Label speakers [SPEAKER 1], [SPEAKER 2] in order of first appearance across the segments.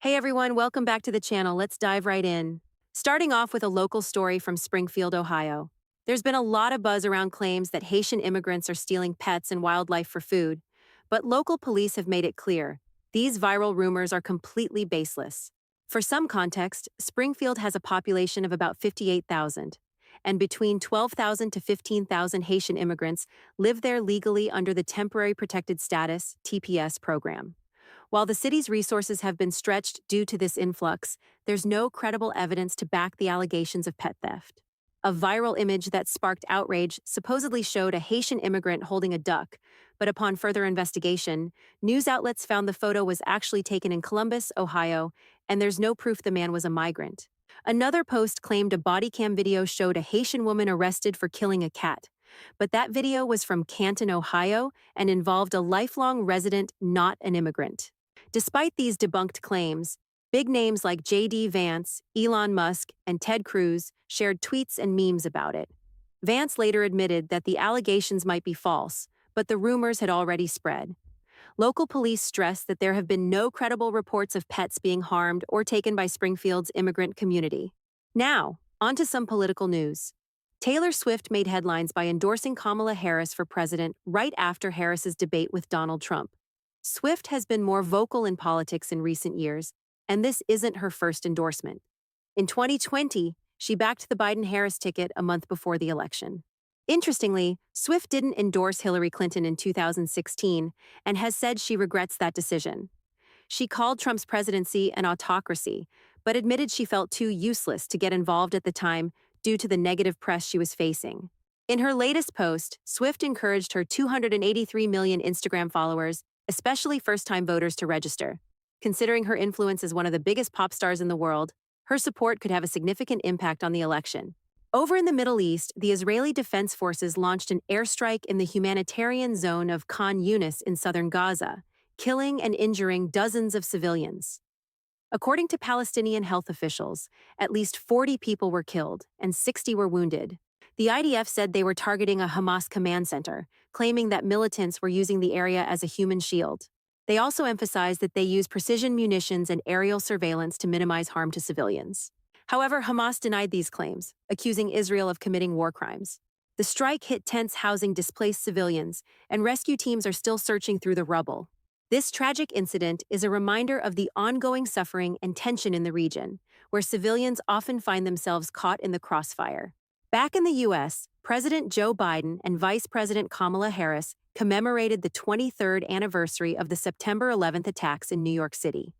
[SPEAKER 1] Hey everyone, welcome back to the channel. Let's dive right in. Starting off with a local story from Springfield, Ohio. There's been a lot of buzz around claims that Haitian immigrants are stealing pets and wildlife for food, but local police have made it clear these viral rumors are completely baseless. For some context, Springfield has a population of about 58,000, and between 12,000 to 15,000 Haitian immigrants live there legally under the Temporary Protected Status (TPS) program. While the city's resources have been stretched due to this influx, there's no credible evidence to back the allegations of pet theft. A viral image that sparked outrage supposedly showed a Haitian immigrant holding a duck, but upon further investigation, news outlets found the photo was actually taken in Columbus, Ohio, and there's no proof the man was a migrant. Another post claimed a body cam video showed a Haitian woman arrested for killing a cat, but that video was from Canton, Ohio, and involved a lifelong resident, not an immigrant. Despite these debunked claims, big names like J.D. Vance, Elon Musk, and Ted Cruz shared tweets and memes about it. Vance later admitted that the allegations might be false, but the rumors had already spread. Local police stressed that there have been no credible reports of pets being harmed or taken by Springfield's immigrant community. Now, on to some political news. Taylor Swift made headlines by endorsing Kamala Harris for president right after Harris's debate with Donald Trump. Swift has been more vocal in politics in recent years, and this isn't her first endorsement. In 2020, she backed the Biden-Harris ticket a month before the election. Interestingly, Swift didn't endorse Hillary Clinton in 2016 and has said she regrets that decision. She called Trump's presidency an autocracy, but admitted she felt too useless to get involved at the time due to the negative press she was facing. In her latest post, Swift encouraged her 283 million Instagram followers, especially first-time voters, to register. Considering her influence as one of the biggest pop stars in the world, her support could have a significant impact on the election. Over in the Middle East, the Israeli Defense Forces launched an airstrike in the humanitarian zone of Khan Yunis in southern Gaza, killing and injuring dozens of civilians. According to Palestinian health officials, at least 40 people were killed and 60 were wounded. The IDF said they were targeting a Hamas command center, claiming that militants were using the area as a human shield. They also emphasized that they use precision munitions and aerial surveillance to minimize harm to civilians. However, Hamas denied these claims, accusing Israel of committing war crimes. The strike hit tents housing displaced civilians, and rescue teams are still searching through the rubble. This tragic incident is a reminder of the ongoing suffering and tension in the region, where civilians often find themselves caught in the crossfire. Back in the U.S., President Joe Biden and Vice President Kamala Harris commemorated the 23rd anniversary of the September 11th attacks in New York City.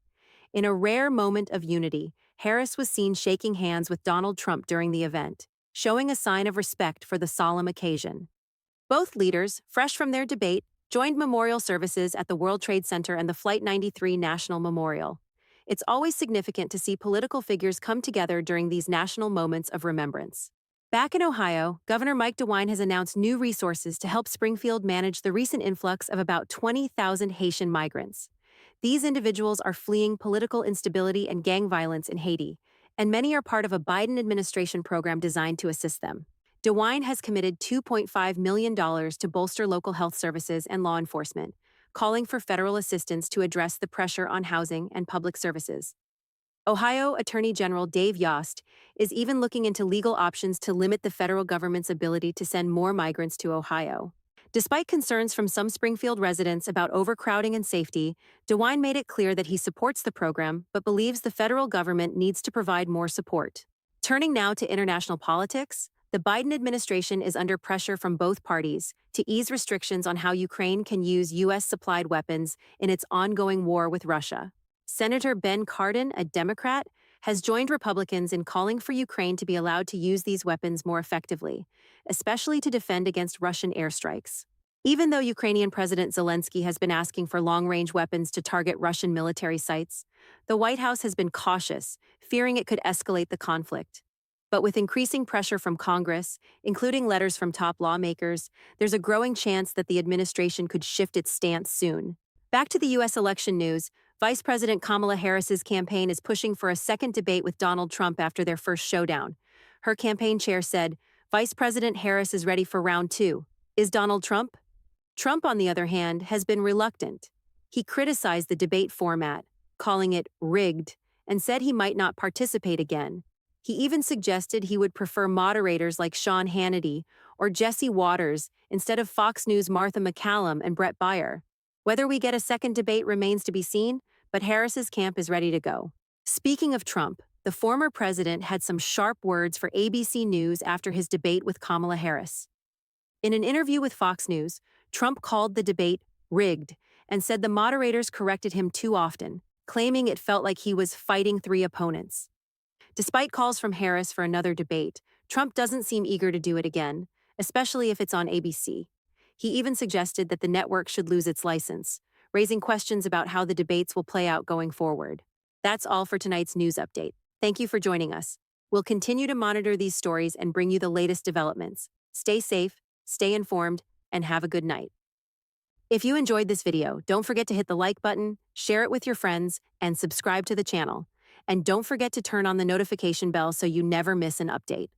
[SPEAKER 1] In a rare moment of unity, Harris was seen shaking hands with Donald Trump during the event, showing a sign of respect for the solemn occasion. Both leaders, fresh from their debate, joined memorial services at the World Trade Center and the Flight 93 National Memorial. It's always significant to see political figures come together during these national moments of remembrance. Back in Ohio, Governor Mike DeWine has announced new resources to help Springfield manage the recent influx of about 20,000 Haitian migrants. These individuals are fleeing political instability and gang violence in Haiti, and many are part of a Biden administration program designed to assist them. DeWine has committed $2.5 million to bolster local health services and law enforcement, calling for federal assistance to address the pressure on housing and public services. Ohio Attorney General Dave Yost is even looking into legal options to limit the federal government's ability to send more migrants to Ohio. Despite concerns from some Springfield residents about overcrowding and safety, DeWine made it clear that he supports the program but believes the federal government needs to provide more support. Turning now to international politics, the Biden administration is under pressure from both parties to ease restrictions on how Ukraine can use U.S.-supplied weapons in its ongoing war with Russia. Senator Ben Cardin, a Democrat, has joined Republicans in calling for Ukraine to be allowed to use these weapons more effectively, especially to defend against Russian airstrikes. Even though Ukrainian President Zelensky has been asking for long-range weapons to target Russian military sites, the White House has been cautious, fearing it could escalate the conflict. But with increasing pressure from Congress, including letters from top lawmakers, there's a growing chance that the administration could shift its stance soon. Back to the U.S. election news, Vice President Kamala Harris's campaign is pushing for a second debate with Donald Trump after their first showdown. Her campaign chair said, "Vice President Harris is ready for round two. Is Donald Trump?" Trump, on the other hand, has been reluctant. He criticized the debate format, calling it rigged, and said he might not participate again. He even suggested he would prefer moderators like Sean Hannity or Jesse Waters instead of Fox News' Martha McCallum and Brett Baier. Whether we get a second debate remains to be seen, but Harris's camp is ready to go. Speaking of Trump, the former president had some sharp words for ABC News after his debate with Kamala Harris. In an interview with Fox News, Trump called the debate rigged and said the moderators corrected him too often, claiming it felt like he was fighting three opponents. Despite calls from Harris for another debate, Trump doesn't seem eager to do it again, especially if it's on ABC. He even suggested that the network should lose its license, raising questions about how the debates will play out going forward. That's all for tonight's news update. Thank you for joining us. We'll continue to monitor these stories and bring you the latest developments. Stay safe, stay informed, and have a good night. If you enjoyed this video, don't forget to hit the like button, share it with your friends, and subscribe to the channel. And don't forget to turn on the notification bell so you never miss an update.